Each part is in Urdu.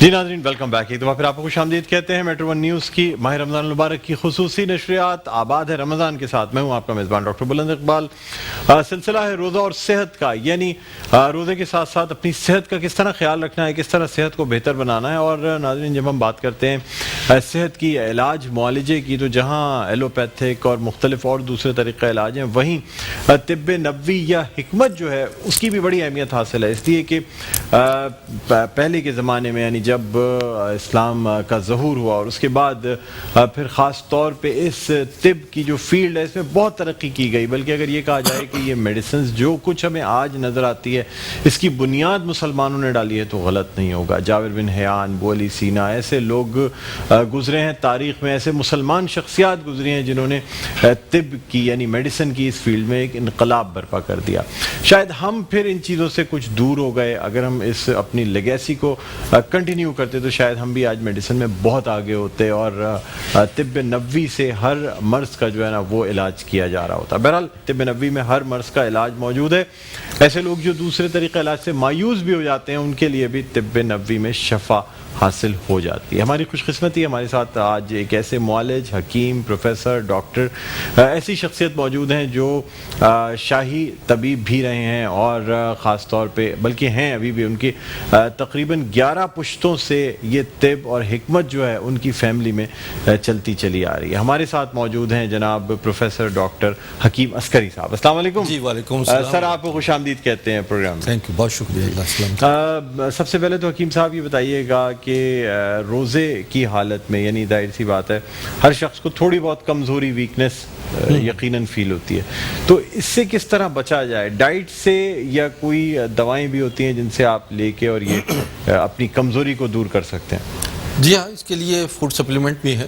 جی ناظرین ویلکم بیک. ایک دفعہ پھر آپ کو خوش آمدید کہتے ہیں. میٹرو ون نیوز کی ماہ رمضان المبارک کی خصوصی نشریات آباد ہے رمضان کے ساتھ. میں ہوں آپ کا میزبان ڈاکٹر بلند اقبال. سلسلہ ہے روزہ اور صحت کا، یعنی روزے کے ساتھ ساتھ اپنی صحت کا کس طرح خیال رکھنا ہے، کس طرح صحت کو بہتر بنانا ہے. اور ناظرین جب ہم بات کرتے ہیں صحت کی، علاج معالجے کی، تو جہاں ایلوپیتھک اور مختلف اور دوسرے طریقہ علاج ہیں، وہیں طب نبوی یا حکمت جو ہے اس کی بھی بڑی اہمیت حاصل ہے. اس لیے کہ پہلے کے زمانے میں، یعنی جب اسلام کا ظہور ہوا اور اس کے بعد پھر خاص طور پہ اس طب کی جو فیلڈ ہے اس میں بہت ترقی کی گئی. بلکہ اگر یہ کہا جائے کہ یہ میڈیسنز جو کچھ ہمیں آج نظر آتی ہے اس کی بنیاد مسلمانوں نے ڈالی ہے تو غلط نہیں ہوگا. جابر بن حیان، ابو علی سینا، ایسے لوگ گزرے ہیں تاریخ میں، ایسے مسلمان شخصیات گزری ہیں جنہوں نے طب کی یعنی میڈیسن کی اس فیلڈ میں ایک انقلاب برپا کر دیا. شاید ہم پھر ان چیزوں سے کچھ دور ہو گئے. اگر ہم اس اپنی لیگیسی کو کنٹینیو کرتے تو شاید ہم بھی آج میڈیسن میں بہت آگے ہوتے اور طب نبوی سے ہر مرض کا جو ہے نا وہ علاج کیا جا رہا ہوتا. بہرحال طب نبوی میں ہر مرض کا علاج موجود ہے. ایسے لوگ جو دوسرے طریقہ علاج سے مایوس بھی ہو جاتے ہیں ان کے لیے بھی طب نبوی میں شفا حاصل ہو جاتی ہے. ہماری خوش قسمتی ہمارے ساتھ آج ایک ایسے معالج، حکیم، پروفیسر، ڈاکٹر، ایسی شخصیت موجود ہیں جو شاہی طبیب بھی رہے ہیں اور خاص طور پہ بلکہ ہیں ابھی بھی. ان کی تقریباً 11 پشتوں سے یہ طب اور حکمت جو ہے ان کی فیملی میں چلتی چلی آ رہی ہے. ہمارے ساتھ موجود ہیں جناب پروفیسر ڈاکٹر حکیم عسکری صاحب. السلام علیکم. جی وعلیکم السلام. سر آپ کو خوش آمدید کہتے ہیں پروگرام میں. تھینک یو، بہت شکریہ. السلام. سب سے پہلے تو حکیم صاحب یہ بتائیے گا کہ روزے کی حالت میں، یعنی ظاہر سی بات ہے ہر شخص کو تھوڑی بہت کمزوری، ویکنس یقیناً فیل ہوتی ہے، تو اس سے کس طرح بچا جائے؟ ڈائٹ سے یا کوئی دوائیں بھی ہوتی ہیں جن سے آپ لے کے اور یہ اپنی کمزوری کو دور کر سکتے ہیں؟ جی ہاں، اس کے لیے فوڈ سپلیمنٹ بھی ہے.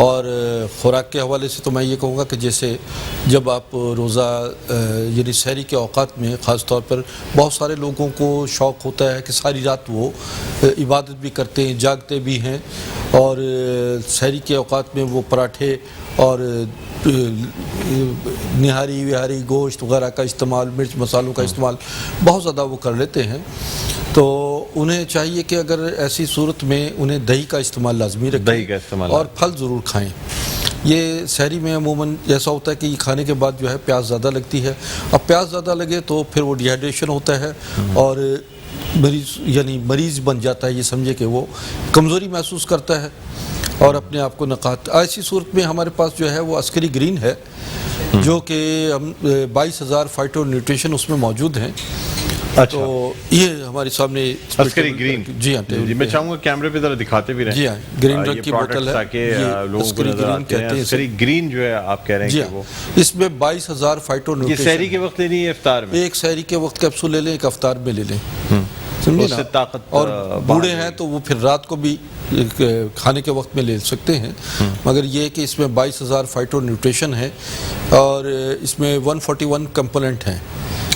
اور خوراک کے حوالے سے تو میں یہ کہوں گا کہ جیسے جب آپ روزہ یعنی سحری کے اوقات میں خاص طور پر بہت سارے لوگوں کو شوق ہوتا ہے کہ ساری رات وہ عبادت بھی کرتے ہیں، جاگتے بھی ہیں، اور سحری کے اوقات میں وہ پراٹھے اور نہاری وہاری، گوشت وغیرہ کا استعمال، مرچ مسالوں کا استعمال بہت زیادہ وہ کر لیتے ہیں. تو انہیں چاہیے کہ اگر ایسی صورت میں انہیں دہی کا استعمال لازمی رکھیں، دہی کا استعمال، اور پھل ضرور کھائیں. یہ سحری میں عموماً ایسا ہوتا ہے کہ یہ کھانے کے بعد جو ہے پیاس زیادہ لگتی ہے. اب پیاس زیادہ لگے تو پھر وہ ڈی ہائیڈریشن ہوتا ہے اور مریض بن جاتا ہے. یہ سمجھے کہ وہ کمزوری محسوس کرتا ہے اور اپنے آپ کو نقاہت. ایسی صورت میں ہمارے پاس جو ہے وہ عسکری گرین ہے جو کہ 22,000 فائٹو نیوٹریشن اس میں موجود ہیں. اچھا، تو یہ ہمارے سامنے عسکری گرین. جی ہاں، جی میں چاہوں گا کیمرے پہ ذرا دکھاتے بھی رہیں. جی ہاں، گرین رنگ کی بوتل ہے تاکہ لوگوں کو نظر آتے ہیں. عسکری گرین جو ہے آپ کہہ رہے ہیں کہ وہ اس میں 22,000 فائٹو نیوٹریشن. یہ سحری کے وقت لینی ہے افطار میں؟ ایک سحری کے وقت کیپسول لے لیں، ایک افطار میں لے لیں، سمجھے نا. طاقت، اور بوڑھے ہیں تو وہ پھر رات کو بھی کھانے کے وقت میں لے سکتے ہیں. مگر یہ کہ اس میں 22,000 فائٹو نیوٹریشن ہے اور اس میں 141 کمپوننٹ ہیں.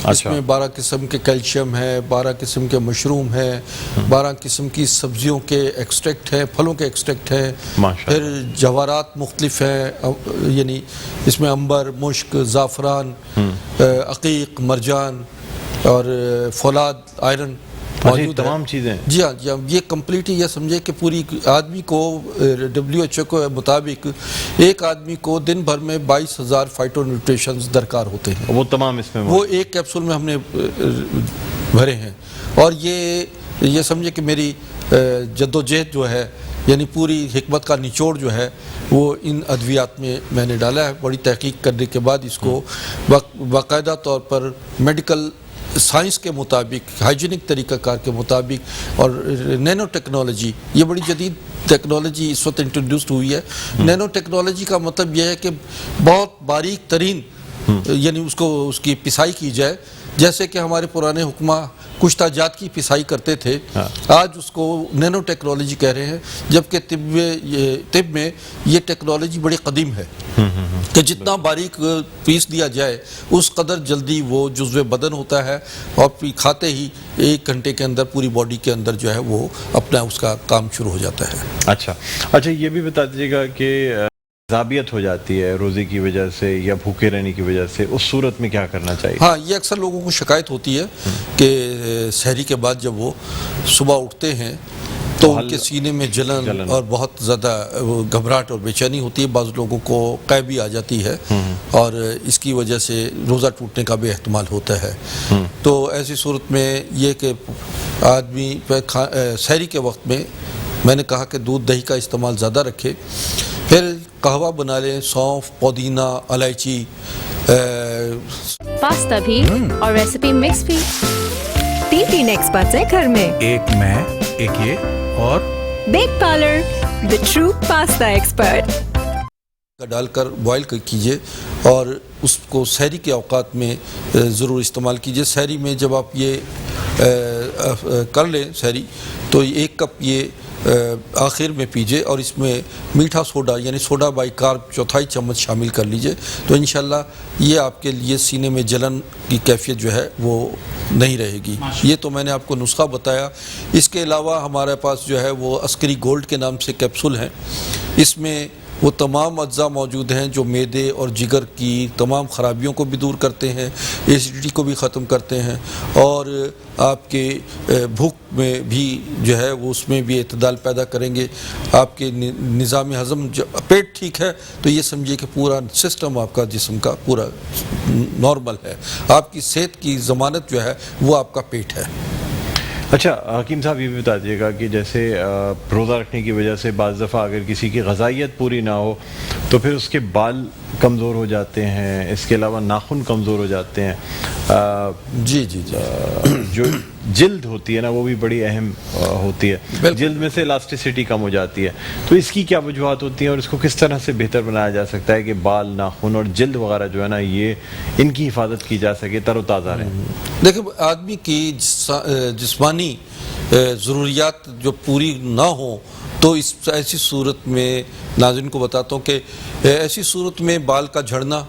اس میں 12 قسم کے کیلشیم ہے، 12 قسم کے مشروم ہے، 12 قسم کی سبزیوں کے ایکسٹریکٹ ہے، پھلوں کے ایکسٹریکٹ ہے، پھر جواہرات مختلف ہیں، یعنی اس میں عنبر، مشک، زعفران، عقیق، مرجان اور فولاد، آئرن موجود، تمام چیزیں. جی ہاں، یہ کمپلیٹ. یہ سمجھے کہ پوری آدمی کو WHO کے مطابق ایک آدمی کو دن بھر میں 22,000 فائٹو نیوٹریشنز درکار ہوتے ہیں. وہ تمام اس میں وہ ایک کیپسول میں ہم نے بھرے ہیں. اور یہ سمجھے کہ میری جدوجہد جو ہے، یعنی پوری حکمت کا نچوڑ جو ہے وہ ان ادویات میں نے ڈالا ہے. بڑی تحقیق کرنے کے بعد اس کو باقاعدہ طور پر میڈیکل سائنس کے مطابق، ہائیجینک طریقہ کار کے مطابق، اور نینو ٹیکنالوجی، یہ بڑی جدید ٹیکنالوجی اس وقت انٹروڈیوسڈ ہوئی ہے. نینو ٹیکنالوجی کا مطلب یہ ہے کہ بہت باریک ترین، یعنی اس کی پسائی کی جائے. جیسے کہ ہمارے پرانے حکمہ کشتہ جات کی پسائی کرتے تھے، آج اس کو نینو ٹیکنالوجی کہہ رہے ہیں. جبکہ طب میں یہ ٹیکنالوجی بڑی قدیم ہے کہ جتنا باریک پیس دیا جائے اس قدر جلدی وہ جزو بدن ہوتا ہے اور کھاتے ہی 1 گھنٹے کے اندر پوری باڈی کے اندر جو ہے وہ اپنا اس کا کام شروع ہو جاتا ہے. اچھا یہ بھی بتا دیجیے گا کہ ذابیت ہو جاتی ہے روزے کی وجہ سے یا بھوکے رہنے کی وجہ سے، اس صورت میں کیا کرنا چاہیے؟ ہاں، یہ اکثر لوگوں کو شکایت ہوتی ہے کہ سحری کے بعد جب وہ صبح اٹھتے ہیں تو ان کے سینے میں جلن اور بہت زیادہ گھبراہٹ اور بے چینی ہوتی ہے، بعض لوگوں کو قے بھی آ جاتی ہے اور اس کی وجہ سے روزہ ٹوٹنے کا بھی احتمال ہوتا ہے۔ تو ایسی صورت میں یہ کہ آدمی سحری کے وقت میں نے کہا کہ دودھ دہی کا استعمال زیادہ رکھے، پھر قہوہ بنا لیں، سونف، پودینہ، الائچی، پاستا بھی اور ریسیپی مکس بھی۔ 3 ایکسپرٹس ہیں گھر میں، ایک میں، ایک یہ اور back parlour, the true pasta expert. ڈال کر بوائل کیجئے اور اس کو سحری کے اوقات میں ضرور استعمال کیجئے۔ سحری میں جب آپ یہ کر لیں سحری تو 1 کپ یہ آخر میں پیجئے اور اس میں میٹھا سوڈا یعنی سوڈا بائی کارب 1/4 چمچ شامل کر لیجئے، تو انشاءاللہ یہ آپ کے لیے سینے میں جلن کی کیفیت جو ہے وہ نہیں رہے گی۔ یہ تو میں نے آپ کو نسخہ بتایا۔ اس کے علاوہ ہمارے پاس جو ہے وہ عسکری گولڈ کے نام سے کیپسول ہیں، اس میں وہ تمام اجزاء موجود ہیں جو معدے اور جگر کی تمام خرابیوں کو بھی دور کرتے ہیں، ایسیڈیٹی کو بھی ختم کرتے ہیں اور آپ کے بھوک میں بھی جو ہے وہ اس میں بھی اعتدال پیدا کریں گے۔ آپ کے نظام ہضم، پیٹ ٹھیک ہے تو یہ سمجھیے کہ پورا سسٹم آپ کا جسم کا پورا نارمل ہے۔ آپ کی صحت کی ضمانت جو ہے وہ آپ کا پیٹ ہے۔ اچھا حکیم صاحب یہ بھی بتا دیجیے گا کہ جیسے روزہ رکھنے کی وجہ سے بعض دفعہ اگر کسی کی غذائیت پوری نہ ہو تو پھر اس کے بال کمزور ہو جاتے ہیں، اس کے علاوہ ناخن کمزور ہو جاتے ہیں، جی جو جلد ہوتی ہے نا وہ بھی بڑی اہم ہوتی ہے، جلد میں سے الاسٹیسٹی کم ہو جاتی ہے، تو اس کی کیا وجوہات ہوتی ہیں اور اس کو کس طرح سے بہتر بنایا جا سکتا ہے کہ بال، ناخن اور جلد وغیرہ جو ہے نا یہ ان کی حفاظت کی جا سکے، تر و تازہ رہیں؟ دیکھیں آدمی کی جسمانی ضروریات جو پوری نہ ہوں تو ایسی صورت میں ناظرین کو بتاتا ہوں کہ ایسی صورت میں بال کا جھڑنا،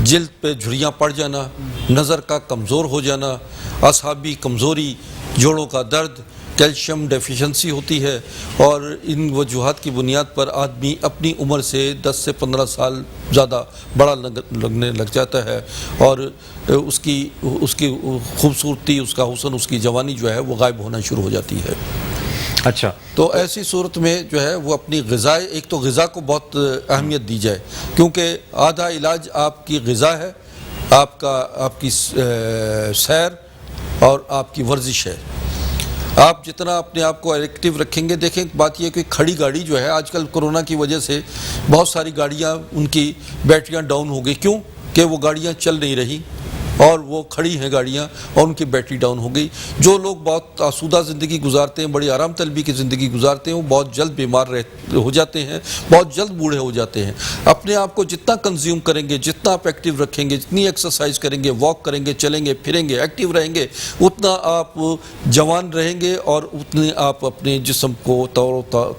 جلد پہ جھریاں پڑ جانا، نظر کا کمزور ہو جانا، اعصابی کمزوری، جوڑوں کا درد، کیلشیم ڈیفیشنسی ہوتی ہے، اور ان وجوہات کی بنیاد پر آدمی اپنی عمر سے 10 سے 15 سال زیادہ بڑا لگنے لگ جاتا ہے اور اس کی خوبصورتی، اس کا حسن، اس کی جوانی جو ہے وہ غائب ہونا شروع ہو جاتی ہے۔ اچھا، تو ایسی صورت میں جو ہے وہ اپنی غذا، ایک تو غذا کو بہت اہمیت دی جائے، کیونکہ آدھا علاج آپ کی غذا ہے، آپ کی سیر اور آپ کی ورزش ہے۔ آپ جتنا اپنے آپ کو ایکٹیو رکھیں گے، دیکھیں بات یہ کہ کھڑی گاڑی جو ہے آج کل کرونا کی وجہ سے بہت ساری گاڑیاں ان کی بیٹریاں ڈاؤن ہو گئی، کیوں کہ وہ گاڑیاں چل نہیں رہی اور وہ کھڑی ہیں گاڑیاں اور ان کی بیٹری ڈاؤن ہو گئی۔ جو لوگ بہت آسودہ زندگی گزارتے ہیں، بڑی آرام طلبی کی زندگی گزارتے ہیں، وہ بہت جلد بیمار ہو جاتے ہیں، بہت جلد بوڑھے ہو جاتے ہیں۔ اپنے آپ کو جتنا کنزیوم کریں گے، جتنا آپ ایکٹیو رکھیں گے، جتنی ایکسرسائز کریں گے، واک کریں گے، چلیں گے، پھریں گے، ایکٹیو رہیں گے، اتنا آپ جوان رہیں گے اور اتنے آپ اپنے جسم کو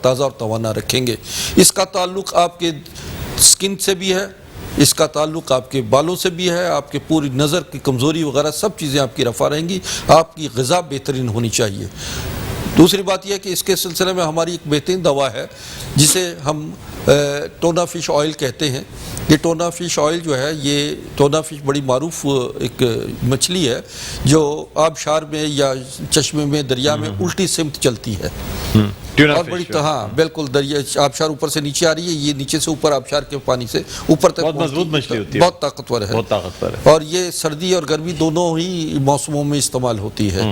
تازہ اور توانا رکھیں گے۔ اس کا تعلق آپ کے سکن سے بھی ہے، اس کا تعلق آپ کے بالوں سے بھی ہے، آپ کے پوری نظر کی کمزوری وغیرہ سب چیزیں آپ کی رفع رہیں گی۔ آپ کی غذا بہترین ہونی چاہیے۔ دوسری بات یہ ہے کہ اس کے سلسلے میں ہماری ایک بہترین دوا ہے جسے ہم ٹونا فش آئل کہتے ہیں۔ یہ ٹونا فش آئل جو ہے، یہ ٹونا فش بڑی معروف ایک مچھلی ہے جو آبشار میں یا چشمے میں، دریا میں الٹی سمت چلتی ہے اور بڑی ہاں بالکل دریا آبشار اوپر سے نیچے آ رہی ہے، یہ نیچے سے اوپر آبشار کے پانی سے اوپر تک بہت مضبوط مچھلی ہوتی ہے، بہت طاقتور ہے، بہت طاقتور ہے، اور یہ سردی اور گرمی دونوں ہی موسموں میں استعمال ہوتی ہے۔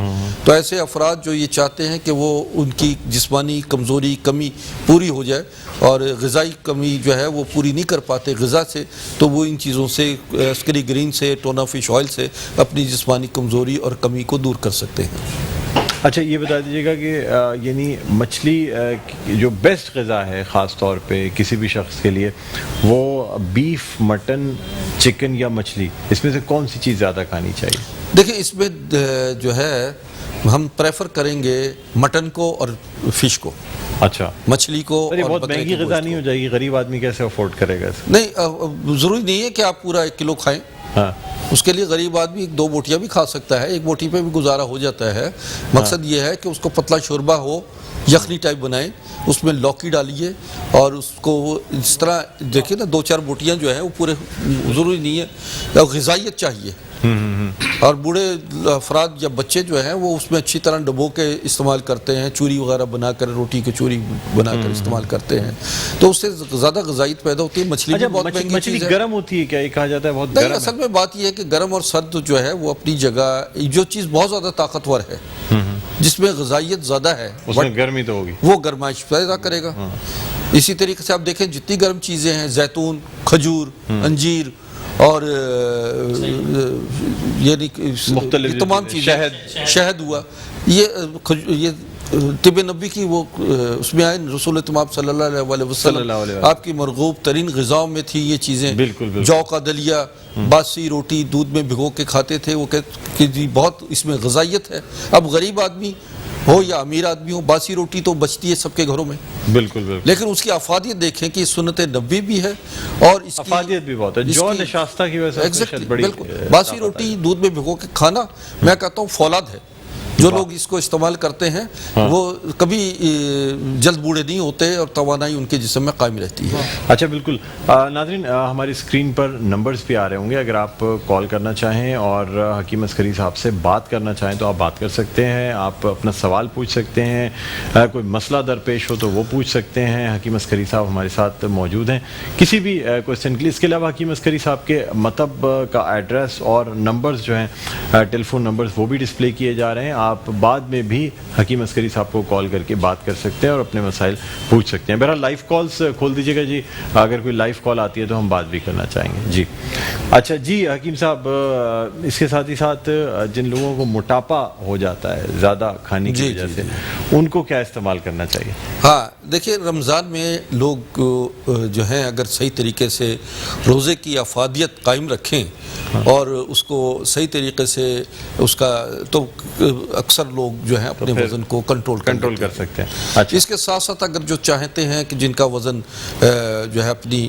تو ایسے افراد جو یہ چاہتے ہیں کہ وہ ان کی جسمانی کمزوری، کمی پوری ہو جائے اور غذائی کمی جو ہے وہ پوری نہیں کر پاتے غذا سے، تو وہ ان چیزوں سے، عسکری گرین سے، ٹونا فش آئل سے اپنی جسمانی کمزوری اور کمی کو دور کر سکتے ہیں۔ اچھا یہ بتا دیجیے گا کہ یعنی مچھلی جو بیسٹ غذا ہے خاص طور پہ کسی بھی شخص کے لیے، وہ بیف، مٹن، چکن یا مچھلی، اس میں سے کون سی چیز زیادہ کھانی چاہیے؟ دیکھیں اس میں جو ہے ہم پریفر کریں گے مٹن کو اور فش کو۔ اچھا، مچھلی کو بہت مہنگی غذا نہیں ہو جائے گی؟ غریب آدمی کیسے افورڈ کرے گا؟ نہیں، ضروری نہیں ہے کہ آپ پورا 1 کلو کھائیں، ہاں، اس کے لیے غریب آدمی 2 بوٹیاں بھی کھا سکتا ہے، 1 بوٹی پہ بھی گزارا ہو جاتا ہے۔ مقصد یہ ہے کہ اس کو پتلا شوربہ ہو، یخنی ٹائپ بنائیں، اس میں لوکی ڈالیے اور اس کو اس طرح دیکھیں نا 2-4 بوٹیاں جو ہیں وہ پورے، ضروری نہیں ہے، غذائیت چاہیے، اور بوڑھے افراد یا بچے جو ہیں وہ اس میں اچھی طرح ڈبو کے استعمال کرتے ہیں، چوری وغیرہ بنا کر، روٹی کی چوری بنا کر استعمال کرتے ہیں، تو اس سے زیادہ غذائیت پیدا ہوتی ہے۔ مچھلی بھی بہت مہنگی مچھلی چیز ہے۔ گرم ہوتی ہے کیا؟ یہ کہا جاتا ہے بہت نہیں، گرم اصل میں بات یہ ہے کہ گرم اور سرد جو ہے وہ اپنی جگہ، جو چیز بہت زیادہ طاقتور ہے، جس میں غذائیت زیادہ ہے، اس میں گرمی تو ہوگی، وہ گرمائش پیدا کرے گا۔ اسی طریقے سے آپ دیکھیں جتنی گرم چیزیں ہیں، زیتون، کھجور، انجیر اور یعنی مختلف یہ تمام چیزیں، شہد ہوا، یہ طب نبی کی وہ اس میں آئے رسول تمام صلی اللہ علیہ وسلم آپ کی مرغوب ترین غذاؤں میں تھی یہ چیزیں۔ جو کا دلیا، باسی روٹی دودھ میں بھگو کے کھاتے تھے، وہ کہ جی بہت اس میں غذائیت ہے۔ اب غریب آدمی ہو یا امیر آدمی ہو، باسی روٹی تو بچتی ہے سب کے گھروں میں، بالکل، لیکن اس کی افادیت دیکھیں کہ سنت نبی بھی ہے اور اس کی افادیت بھی بہت ہے، جو نشاستہ کی وجہ سے بڑی باسی روٹی دودھ میں بھگو کے کھانا، میں کہتا ہوں فولاد ہے۔ جو لوگ اس کو استعمال کرتے ہیں وہ کبھی جلد بوڑھے نہیں ہوتے اور توانائی ان کے جسم میں قائم رہتی ہے۔ اچھا، بالکل ناظرین، ہماری اسکرین پر نمبرز بھی آ رہے ہوں گے، اگر آپ کال کرنا چاہیں اور حکیم عسکری صاحب سے بات کرنا چاہیں تو آپ بات کر سکتے ہیں، آپ اپنا سوال پوچھ سکتے ہیں، کوئی مسئلہ درپیش ہو تو وہ پوچھ سکتے ہیں۔ حکیم عسکری صاحب ہمارے ساتھ موجود ہیں کسی بھی کوئسچن کے لیے۔ اس کے علاوہ حکیم عسکری صاحب کے مطب کا ایڈریس اور نمبرز جو ہیں، ٹیلیفون نمبرز، وہ بھی ڈسپلے کیے جا رہے ہیں۔ آپ بعد میں بھی حکیم عسکری صاحب کو کال کر کے بات کر سکتے ہیں اور اپنے مسائل پوچھ سکتے ہیں۔ بہرحال لائیو کالز کھول دیجیے گا جی، اگر کوئی لائیو کال آتی ہے تو ہم بات بھی کرنا چاہیں گے جی۔ اچھا جی حکیم صاحب، اس کے ساتھ ہی ساتھ جن لوگوں کو موٹاپا ہو جاتا ہے زیادہ کھانے کی وجہ سے، ان کو کیا استعمال کرنا چاہیے؟ ہاں دیکھیں، رمضان میں لوگ جو ہیں اگر صحیح طریقے سے روزے کی افادیت قائم رکھیں اور اس کو صحیح طریقے سے اس کا، تو اکثر لوگ جو ہیں اپنے وزن کو کنٹرول کر سکتے ہیں۔ اچھا، اس کے ساتھ ساتھ اگر جو چاہتے ہیں کہ جن کا وزن جو ہے اپنی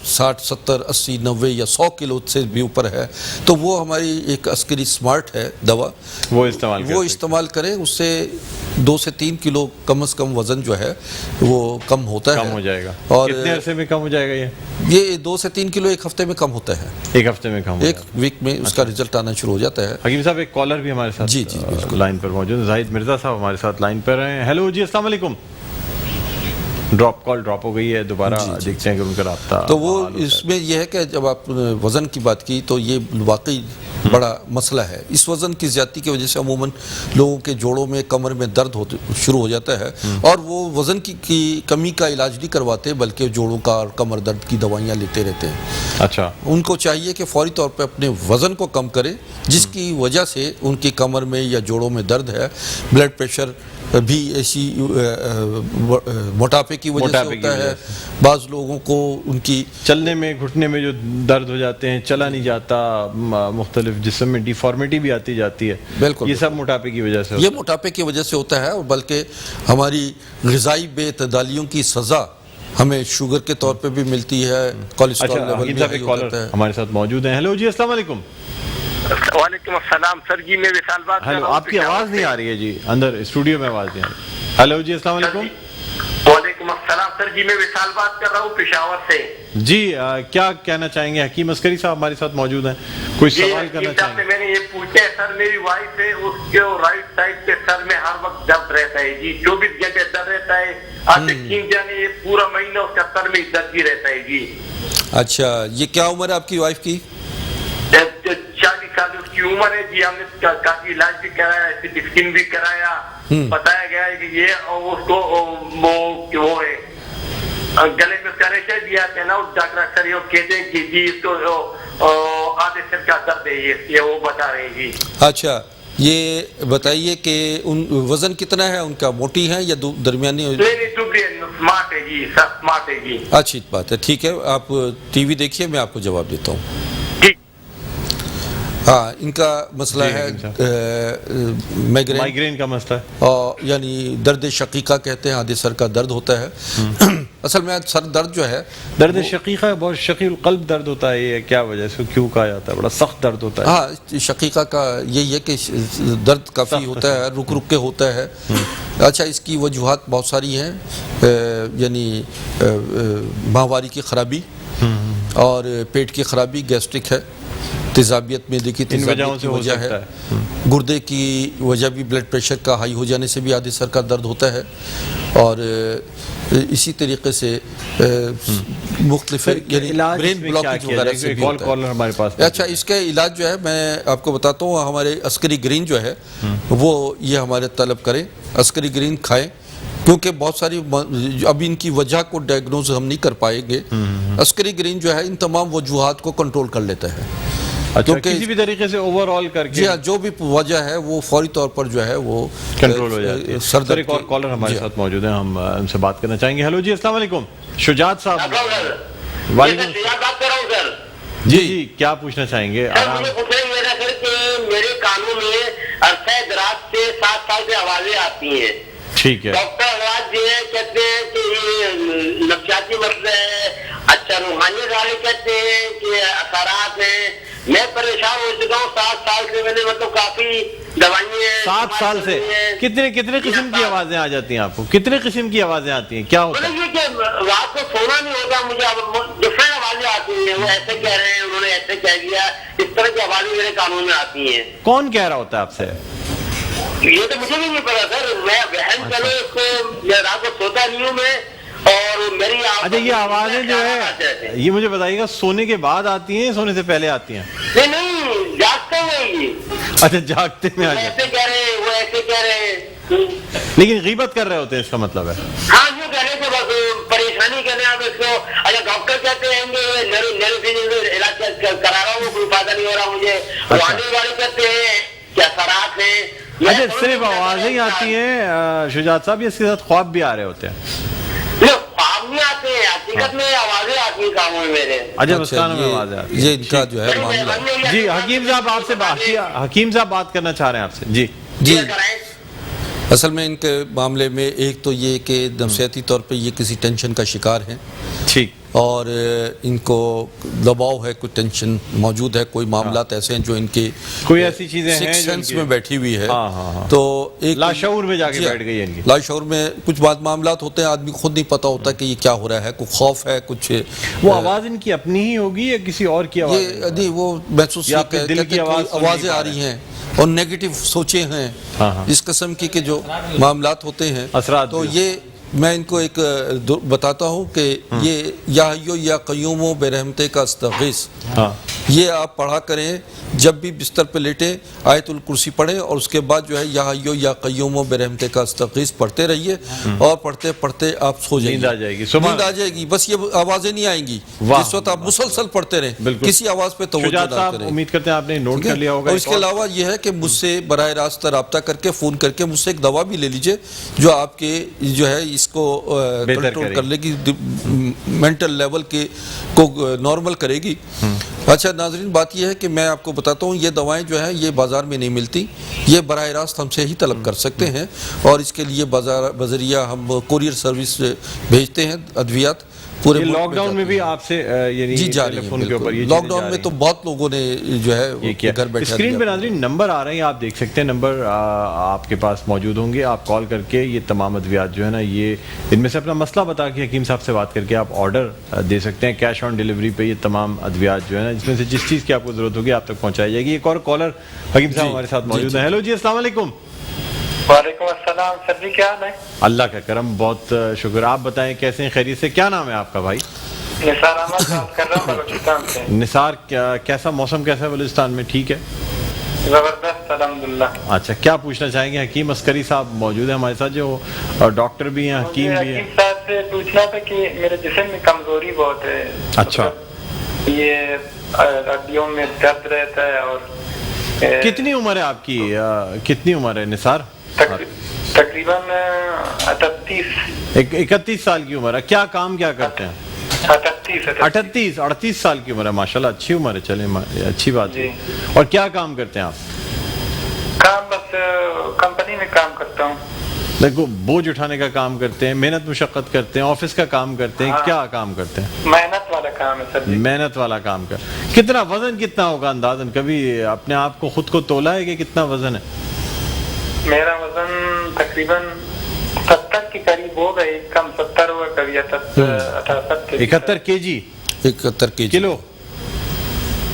60 70 80 90 یا 100 کلو سے بھی اوپر ہے، تو وہ ہماری ایک عسکری سمارٹ ہے دوا، وہ استعمال کریں۔ اس سے 2 سے 3 کلو کم از کم وزن جو ہے وہ کم ہوتا ہے، کم ہو جائے گا۔ اور کتنے عرصے میں کم ہو جائے گا یہ 2 سے 3 کلو ایک ہفتے میں کم ہوتا ہے، ایک ہفتے میں کم، ایک ویک میں اس کا رزلٹ آنا شروع ہو جاتا ہے۔ حکیم صاحب ایک کالر بھی ہمارے ساتھ جی لائن پر موجود ہیں، زاہد مرزا صاحب ہمارے ساتھ لائن پر ہیں۔ ہیلو جی، السلام علیکم۔ کال ڈراپ ہو گئی ہے، دوبارہ دیکھتے ہیں کہ ان کا رابطہ۔ تو وہ اس میں یہ ہے کہ جب آپ وزن کی بات کی تو یہ واقعی بڑا مسئلہ ہے۔ اس وزن کی زیادتی کی وجہ سے عموماً لوگوں کے جوڑوں میں، کمر میں درد شروع ہو جاتا ہے، اور وہ وزن کی کمی کا علاج نہیں کرواتے بلکہ جوڑوں کا اور کمر درد کی دوائیاں لیتے رہتے ہیں۔ اچھا، ان کو چاہیے کہ فوری طور پہ اپنے وزن کو کم کرے، جس کی وجہ سے ان کی کمر میں یا جوڑوں میں درد ہے۔ بلڈ پریشر بھی ایسی موٹاپے کی وجہ سے ہوتا ہے۔ بعض لوگوں کو ان کی چلنے میں، گھٹنے میں جو درد ہو جاتے ہیں، چلا نہیں جاتا، مختلف جسم میں ڈیفارمیٹی بھی آتی جاتی ہے، بالکل یہ سب موٹاپے کی وجہ سے یہ موٹاپے کی وجہ سے ہوتا ہے، اور بلکہ ہماری غذائی بے اعتدالیوں کی سزا ہمیں شوگر کے طور پہ بھی ملتی ہے، کولیسٹرول لیول بھی ہائی ہو جاتا ہے۔ ہمارے ساتھ موجود ہیں۔ ہیلو جی، السلام علیکم۔ وعلیکم السلام سر جی، میں وصال بات کر رہا ہوں۔ آپ کی آواز نہیں آ رہی ہے جی، اندر اسٹوڈیو میں آواز نہیں آ رہی۔ ہیلو جی، السلام علیکم۔ وعلیکم السلام سر جی، میں وصال بات کر رہا ہوں پشاور سے۔ جی، کیا کہنا چاہیں گے؟ حکیم عسکری صاحب ہمارے ساتھ موجود ہیں، کوئی سوال کرنا چاہیں گے؟ میں نے یہ پوچھا ہے سر، میری وائف ہے، اس کے رائٹ سائڈ کے سر میں ہر وقت درد رہتا ہے جی، 24 گھنٹے درد رہتا ہے، آپ یقین جانے یہ پورا مہینہ اس کا سر میں درد ہی رہتا ہے جی۔ اچھا، یہ کیا عمر ہے آپ کی وائف کی؟ 40 سال اس کی عمر ہے جی۔ ہم نے کافی علاج بھی کرایا، اسکن بھی کرایا، بتایا گیا ہے کہ یہ اس کو وہ ہے گلے میں کریشا دیا ہے نا، ڈاکٹر اکثر یہ کہتے ہیں کہ جی اس کو آدھے سر کا درد ہے، یہ وہ بتا رہے ہیں جی۔ اچھا، یہ بتائیے کہ ان وزن کتنا ہے ان کا، موٹی ہے یا درمیانی؟ سمارٹ ہے جی، سمارٹ ہے جی۔ اچھی بات ہے، ٹھیک ہے، آپ ٹی وی دیکھیے، میں آپ کو جواب دیتا ہوں۔ ہاں، ان کا مسئلہ ہے مائیگرین کا مسئلہ ہے، یعنی درد شقیقہ کہتے ہیں، آدھے سر کا درد ہوتا ہے۔ اصل میں سر درد جو ہے، درد شقیقہ بہت شقیق القلب درد ہوتا ہے، یہ کیا وجہ سے کیوں کہا جاتا ہے؟ بڑا سخت درد ہوتا ہے۔ ہاں، شقیقہ کا یہی ہے کہ درد کافی ہوتا ہے، رک رک کے ہوتا ہے۔ اچھا، اس کی وجوہات بہت ساری ہیں، یعنی ماہواری کی خرابی اور پیٹ کی خرابی، گیسٹرک ہے، تیزابیت میدے کی ان وجہوں تیزابیت سے کی ہو وجہ ہے، سکتا گردے کی وجہ بھی بلڈ پریشر کا ہائی ہو جانے سے بھی آدھے سر کا درد ہوتا ہے، اور اسی طریقے سے مختلف یعنی علاج برین اس میں کیا بلاکیج کیا وغیرہ جائے؟ سے ایک بھی کال ہوتا کالر ہے۔ ہمارے پاس اچھا، اس کا علاج جو ہے میں آپ کو بتاتا ہوں، ہمارے عسکری گرین جو ہے وہ یہ ہمارے طلب کریں، عسکری گرین کھائیں، کیونکہ بہت ساری اب ان کی وجہ کو ڈائگنوز ہم نہیں کر پائیں گے۔ عسکری گرین جو ہے ان تمام وجوہات کو کنٹرول کر لیتا ہے، اچھا کسی بھی طریقے سے اوور آل کر کے جی ہاں، جو بھی وجہ ہے وہ فوری طور پر جو ہے وہ کنٹرول ہو جاتی ہے۔ سر ایک اور کالر ہمارے ساتھ موجود ہیں، ہم ان سے بات کرنا چاہیں گے۔ ہیلو جی، السلام علیکم، شجاعت صاحب۔ وعلیکم بات کر رہا ہوں سر۔ جی جی، کیا پوچھنا چاہیں گے؟ سر مجھے پوچھنا یہ تھا سر کہ میرے کانوں میں عرصہ دراز سے 7 سال سے آوازیں آتی ہیں۔ ٹھیک ہے، ڈاکٹر آواز جو ہے کہتے ہیں کہ یہ نفسیاتی مسئلہ ہے، اچھا روحانیت والے کہتے ہیں کہ اثرات ہیں۔ میں پریشان ہو چکا ہوں 7 سال سے، میں نے مطلب کافی دوائیں 7 سال سے کتنے قسم کی آوازیں آ جاتی ہیں آپ کو؟ کتنے قسم کی آوازیں آتی ہیں؟ کیا ہوتا ہے؟ مطلب یہ کہ رات کو سونا نہیں ہوتا مجھے، ڈفرینٹ آوازیں آتی ہیں، وہ ایسے کہہ رہے ہیں، انہوں نے ایسے کہہ دیا، اس طرح کی آوازیں میرے کانوں میں آتی ہیں۔ کون کہہ رہا ہوتا ہے آپ سے؟ یہ تو مجھے بھی نہیں پتا سر، میں بہن چلو اس کو رات کو سوتا نہیں ہوں میں، اور میری اچھا یہ آوازیں جو ہے یہ مجھے بتائیے گا، سونے کے بعد آتی ہیں سونے سے پہلے آتی ہیں؟ نہیں جاگتے ہوئے اچھا جاگتے میں آ جاتی ایسے کہہ رہے ہیں، وہ ایسے کہہ رہے ہیں، لیکن غیبت کر رہے ہوتے ہیں، اس کا مطلب ہے؟ ہاں یوں کہنے سے بس پریشانی کرنے آپ اس کو۔ اچھا ڈاکٹر کہتے ہیں کہ علاج کرا رہا ہوں، کوئی فائدہ نہیں ہو رہا مجھے، روحانی والے کہتے ہیں کہ اثرات ہیں۔ اچھا صرف آوازیں ہی آتی ہیں شجاعت صاحب، یا اس کے ساتھ خواب بھی آ رہے ہوتے ہیں؟ خواب نہیں آتے ہیں، حقیقت میں آوازیں آتی ہیں کانوں میں میرے۔ اچھا بس کانوں میں آوازیں آتی ہیں۔ یہ ان کا جو ہے معاملہ۔ جی حکیم صاحب آپ سے حکیم صاحب بات کرنا چاہ رہے ہیں آپ سے۔ جی جی اصل میں ان کے معاملے میں ایک تو یہ کہ نفسیاتی طور پہ یہ کسی ٹینشن کا شکار ہیں، ٹھیک، اور ان کو دباؤ ہے، کوئی ٹینشن موجود ہے، کوئی معاملات ایسے ہیں جو ان کے کوئی ایسی چیزیں ہیں سکس جو سینس میں بیٹھی ہوئی ہے، ہاں تو ایک لاشعور میں جا کے بیٹھ گئی ہے ان کی۔ لاشعور میں کچھ بات معاملات ہوتے ہیں، آدمی خود نہیں پتہ ہوتا کہ یہ کیا ہو رہا ہے، کوئی خوف ہے، کچھ وہ آواز ان کی اپنی ہی ہوگی یا کسی اور کی آواز؟ یہ نہیں، وہ محسوس یا اپنے دل کی آوازیں آ رہی ہیں اور نیگیٹو سوچیں ہیں، اس قسم کی کہ جو معاملات ہوتے ہیں، اثرات، تو یہ میں ان کو ایک بتاتا ہوں کہ یہ یا حیو یا قیوم برحمتہ کا استغیث، یہ آپ پڑھا کریں جب بھی بستر پہ لیٹیں، آیت الکرسی پڑھیں، اور اس کے بعد جو ہے یا حیو یا قیوم برحمتہ کا استغیث پڑھتے رہیے، اور پڑھتے پڑھتے آپ سو جائیں گے، نیند آ جائے گی، نیند آ جائے گی، بس یہ آوازیں نہیں آئیں گی، جس وقت آپ مسلسل پڑھتے رہیں، کسی آواز پہ توجہ نہ کریں۔ امید کرتے ہیں آپ نے نوٹ کر لیا ہوگا۔ اور اس کے علاوہ یہ ہے کہ مجھ سے براہ راست رابطہ کر کے فون کر کے مجھ سے ایک دوا بھی لے لیجئے جو آپ کے جو ہے اس کو کنٹرول کر لے گی، مینٹل لیول کے کو نارمل کرے گی۔ اچھا ناظرین، بات یہ ہے کہ میں آپ کو بتاتا ہوں، یہ دوائیں جو ہیں یہ بازار میں نہیں ملتی، یہ براہ راست ہم سے ہی طلب کر سکتے ہیں، اور اس کے لیے بذریعہ ہم کوریئر سروس بھیجتے ہیں ادویات پورے لاک ڈاؤن میں بھی آپ سے یعنی جی جا رہی ہیں، فون کے اوپر یہ لاک ڈاؤن میں تو بہت لوگوں نے جو ہے گھر بیٹھے اسکرین پہ ناظرین نمبر آ رہے ہیں، آپ دیکھ سکتے ہیں، نمبر آپ کے پاس موجود ہوں گے، آپ کال کر کے یہ تمام ادویات جو ہے نا، یہ ان میں سے اپنا مسئلہ بتا کے حکیم صاحب سے بات کر کے آپ آرڈر دے سکتے ہیں، کیش آن ڈیلیوری پہ یہ تمام ادویات جو ہے نا، جس میں سے جس چیز کی آپ کو ضرورت ہوگی آپ تک پہنچائی جائے گی۔ ایک اور کالر حکیم صاحب ہمارے ساتھ موجود ہیں۔ ہیلو جی، السلام علیکم۔ وعلیکم السلام سر جی، کیا حال ہے؟ اللہ کا کرم، بہت شکر، آپ بتائیں کیسے ہیں، خیریت سے؟ کیا نام ہے آپ کا بھائی؟ نثار احمد بات کر رہا ہوں بلوچستان سے۔ نثار، کیسا موسم کیسا ہے بلوچستان میں؟ ٹھیک ہے، زبردست الحمدللہ۔ اچھا کیا پوچھنا چاہیں گے؟ حکیم عسکری صاحب موجود ہیں ہمارے ساتھ، جو ڈاکٹر بھی ہیں، حکیم بھی ہیں۔ حکیم صاحب سے پوچھنا تھا کہ میرے جسم میں کمزوری بہت ہے، اچھا یہ ہڈیوں میں درد رہتا ہے، اور کتنی عمر ہے آپ کی؟ کتنی عمر ہے نثار؟ تقریباً 31 سال کی عمر ہے۔ کیا کام کیا کرتے ہیں؟ 38 سال کی عمر ہے، ماشاءاللہ اچھی عمر ہے، چلیں اچھی بات ہے۔ اور کیا کام کرتے ہیں آپ؟ کام بس کمپنی میں کام کرتا ہوں۔ دیکھو، بوجھ اٹھانے کا کام کرتے ہیں، محنت مشقت کرتے ہیں، آفس کا کام کرتے ہیں، کیا کام کرتے ہیں؟ محنت والا کام ہے سر جی۔ محنت والا کام کر۔ کتنا وزن کتنا ہوگا اندازاً؟ کبھی اپنے آپ کو خود کو تولا ہے کہ کتنا وزن ہے؟ میرا وزن تقریباً 70 کے قریب ہوگا، ایک کم 70 ہوگا، کبھی 68 71 کے جی؟ 71 کے کلو؟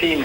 3।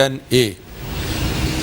10A,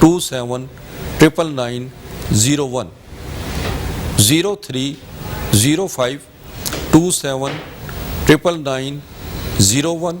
27 999 01, 0305 27 999 01,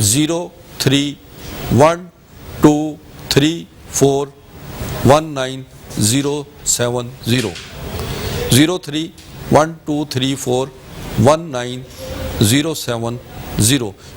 0312341970, 0312341970।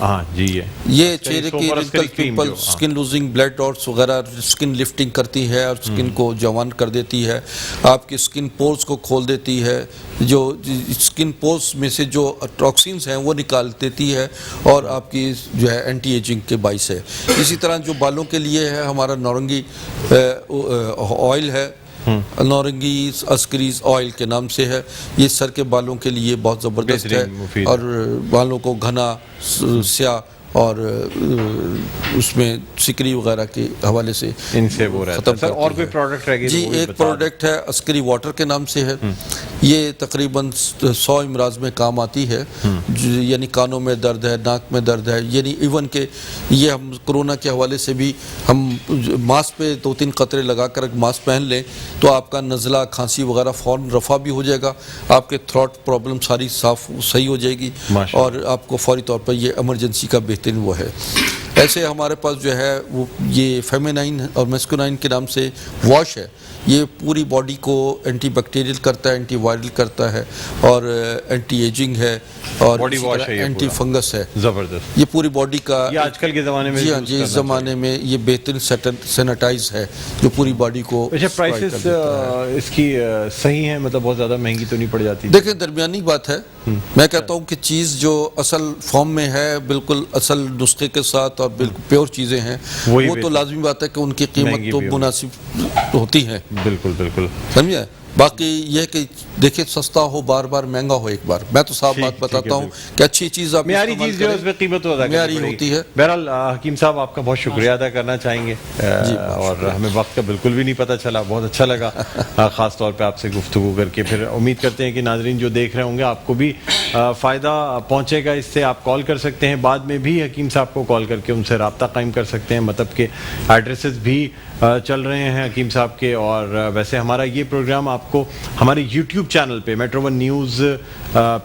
ہاں جی یہ چہرے کی رنکل پیمپل اسکن لوزنگ بلیڈ ڈاٹس وغیرہ اسکن لفٹنگ کرتی ہے اور اسکن کو جوان کر دیتی ہے. آپ کی اسکن پورز کو کھول دیتی ہے, جو اسکن پورز میں سے جو ٹاکسینز ہیں وہ نکال دیتی ہے اور آپ کی جو ہے اینٹی ایجنگ کے باعث ہے. اسی طرح جو بالوں کے لیے ہے ہمارا نورنگی آئل ہے, نورنگی اسکریز آئل کے نام سے ہے. یہ سر کے بالوں کے لیے بہت زبردست ہے اور بالوں کو گھنا سیاہ اور اس میں سکری وغیرہ کے حوالے سے ان سے وہ رہتا ہے. اور کوئی پروڈکٹ رہ گئی؟ جی ایک پروڈکٹ ہے اسکری واٹر کے نام سے ہے. یہ تقریباً 100 امراض میں کام آتی ہے, یعنی کانوں میں درد ہے, ناک میں درد ہے, یعنی ایون کہ یہ ہم کرونا کے حوالے سے بھی ہم ماسک پہ 2-3 قطرے لگا کر ماسک پہن لیں تو آپ کا نزلہ کھانسی وغیرہ فوراً رفع بھی ہو جائے گا, آپ کے تھروٹ پرابلم ساری صاف صحیح ہو جائے گی اور آپ کو فوری طور پر یہ ایمرجنسی کا بہترین وہ ہے. ایسے ہمارے پاس جو ہے وہ یہ فیمینائن اور میسکولائن کے نام سے واش ہے. یہ پوری باڈی کو اینٹی بیکٹیریل کرتا ہے, اینٹی وائرل کرتا ہے اور اینٹی ایجنگ ہے اور اینٹی فنگس ہے. زبردست. یہ پوری باڈی کا یہ آج کل کے زمانے میں, جی ہاں جی اس زمانے میں یہ بہترین سینیٹائز ہے جو پوری باڈی کو. اچھا پرائسز اس کی صحیح ہیں, مطلب بہت زیادہ مہنگی تو نہیں پڑ جاتی؟ دیکھیں درمیانی بات ہے. میں کہتا ہوں کہ چیز جو اصل فارم میں ہے بالکل اصل نسخے کے ساتھ اور بالکل پیور چیزیں ہیں وہ تو لازمی بات ہے کہ ان کی قیمت تو مناسب ہوتی ہے. بالکل بالکل سمجھے. باقی یہ کہ دیکھیں سستا ہو بار بار مہنگا ہو ایک بار. میں تو صاف بات بتاتا ہوں کہ اچھی چیز آپ معیاری چیز جو ہے اس پہ قیمت معیاری ہوتی ہے. بہرحال حکیم صاحب آپ کا بہت شکریہ ادا کرنا چاہیں گے اور ہمیں وقت کا بالکل بھی نہیں پتہ چلا, بہت اچھا لگا خاص طور پہ آپ سے گفتگو کر کے. پھر امید کرتے ہیں کہ ناظرین جو دیکھ رہے ہوں گے آپ کو بھی فائدہ پہنچے گا اس سے. آپ کال کر سکتے ہیں, بعد میں بھی حکیم صاحب کو کال کر کے ان سے رابطہ قائم کر سکتے ہیں. مطلب کہ ایڈریسز بھی چل رہے ہیں حکیم صاحب کے. اور ویسے ہمارا یہ پروگرام آپ کو ہمارے یوٹیوب چینل پہ میٹرو ون نیوز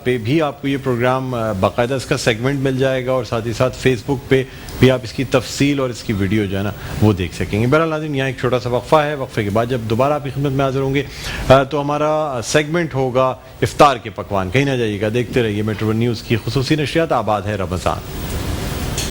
پہ بھی آپ کو یہ پروگرام باقاعدہ اس کا سیگمنٹ مل جائے گا اور ساتھ ہی ساتھ فیس بک پہ بھی آپ اس کی تفصیل اور اس کی ویڈیو جو ہے نا وہ دیکھ سکیں گے. بہرحال ناظرین یہاں ایک چھوٹا سا وقفہ ہے, وقفے کے بعد جب دوبارہ آپ کی خدمت میں حاضر ہوں گے تو ہمارا سیگمنٹ ہوگا افطار کے پکوان. کہیں نہ جائیے گا, دیکھتے رہیے میٹرو ون نیوز کی خصوصی نشریات. آباد ہے رمضان.